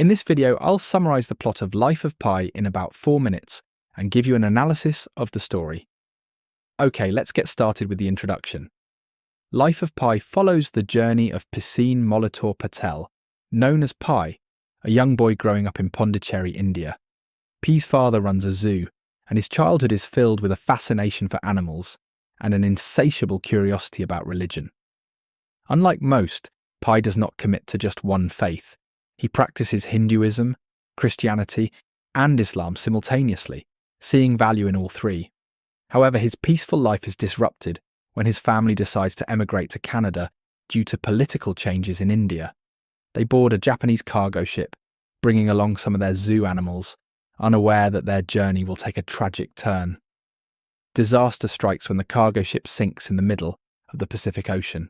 In this video, I'll summarize the plot of Life of Pi in about 4 minutes and give you an analysis of the story. Okay, let's get started with the introduction. Life of Pi follows the journey of Piscine Molitor Patel, known as Pi, a young boy growing up in Pondicherry, India. Pi's father runs a zoo, and his childhood is filled with a fascination for animals and an insatiable curiosity about religion. Unlike most, Pi does not commit to just one faith. He practices Hinduism, Christianity, and Islam simultaneously, seeing value in all three. However, his peaceful life is disrupted when his family decides to emigrate to Canada due to political changes in India. They board a Japanese cargo ship, bringing along some of their zoo animals, unaware that their journey will take a tragic turn. Disaster strikes when the cargo ship sinks in the middle of the Pacific Ocean.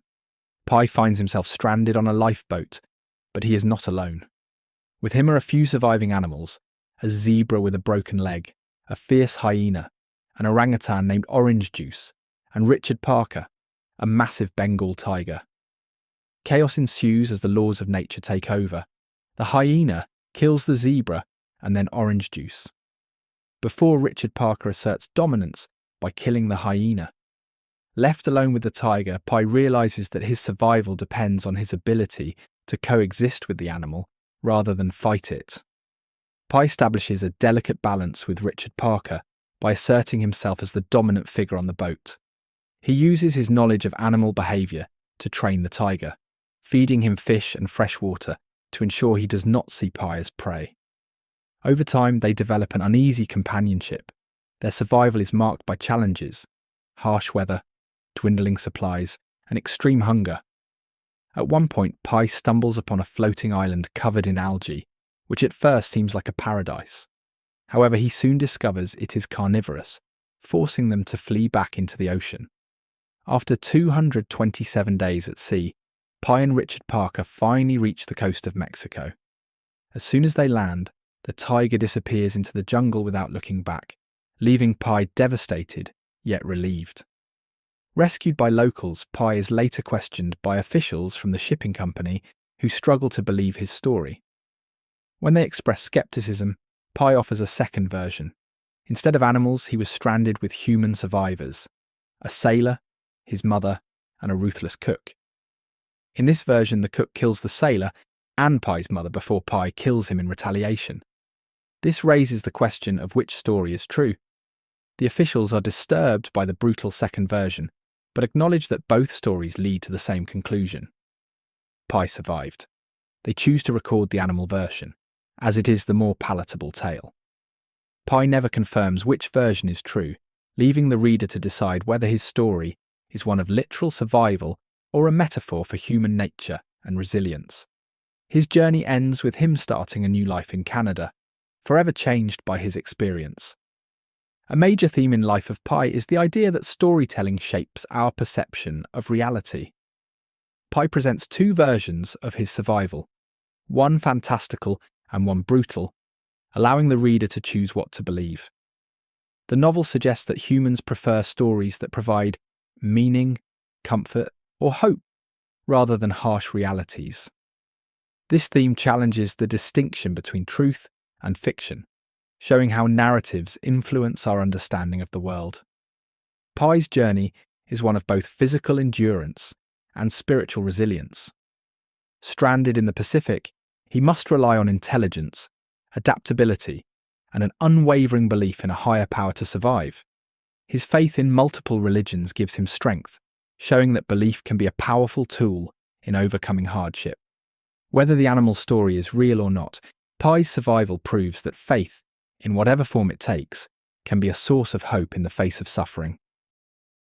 Pi finds himself stranded on a lifeboat, but he is not alone. With him are a few surviving animals: a zebra with a broken leg, a fierce hyena, an orangutan named Orange Juice, and Richard Parker, a massive Bengal tiger. Chaos ensues as the laws of nature take over. The hyena kills the zebra and then Orange Juice, before Richard Parker asserts dominance by killing the hyena. Left alone with the tiger, Pi realizes that his survival depends on his ability to coexist with the animal rather than fight it. Pi establishes a delicate balance with Richard Parker by asserting himself as the dominant figure on the boat. He uses his knowledge of animal behavior to train the tiger, feeding him fish and fresh water to ensure he does not see Pi as prey. Over time, they develop an uneasy companionship. Their survival is marked by challenges: harsh weather, dwindling supplies, and extreme hunger. At one point, Pi stumbles upon a floating island covered in algae, which at first seems like a paradise. However, he soon discovers it is carnivorous, forcing them to flee back into the ocean. After 227 days at sea, Pi and Richard Parker finally reach the coast of Mexico. As soon as they land, the tiger disappears into the jungle without looking back, leaving Pi devastated, yet relieved. Rescued by locals, Pi is later questioned by officials from the shipping company who struggle to believe his story. When they express skepticism, Pi offers a second version. Instead of animals, he was stranded with human survivors: a sailor, his mother, and a ruthless cook. In this version, the cook kills the sailor and Pi's mother before Pi kills him in retaliation. This raises the question of which story is true. The officials are disturbed by the brutal second version, but acknowledge that both stories lead to the same conclusion. Pi survived. They choose to record the animal version, as it is the more palatable tale. Pi never confirms which version is true, leaving the reader to decide whether his story is one of literal survival or a metaphor for human nature and resilience. His journey ends with him starting a new life in Canada, forever changed by his experience. A major theme in Life of Pi is the idea that storytelling shapes our perception of reality. Pi presents two versions of his survival, one fantastical and one brutal, allowing the reader to choose what to believe. The novel suggests that humans prefer stories that provide meaning, comfort, or hope, rather than harsh realities. This theme challenges the distinction between truth and fiction, showing how narratives influence our understanding of the world. Pi's journey is one of both physical endurance and spiritual resilience. Stranded in the Pacific, he must rely on intelligence, adaptability, and an unwavering belief in a higher power to survive. His faith in multiple religions gives him strength, showing that belief can be a powerful tool in overcoming hardship. Whether the animal story is real or not, Pi's survival proves that faith, in whatever form it takes, can be a source of hope in the face of suffering.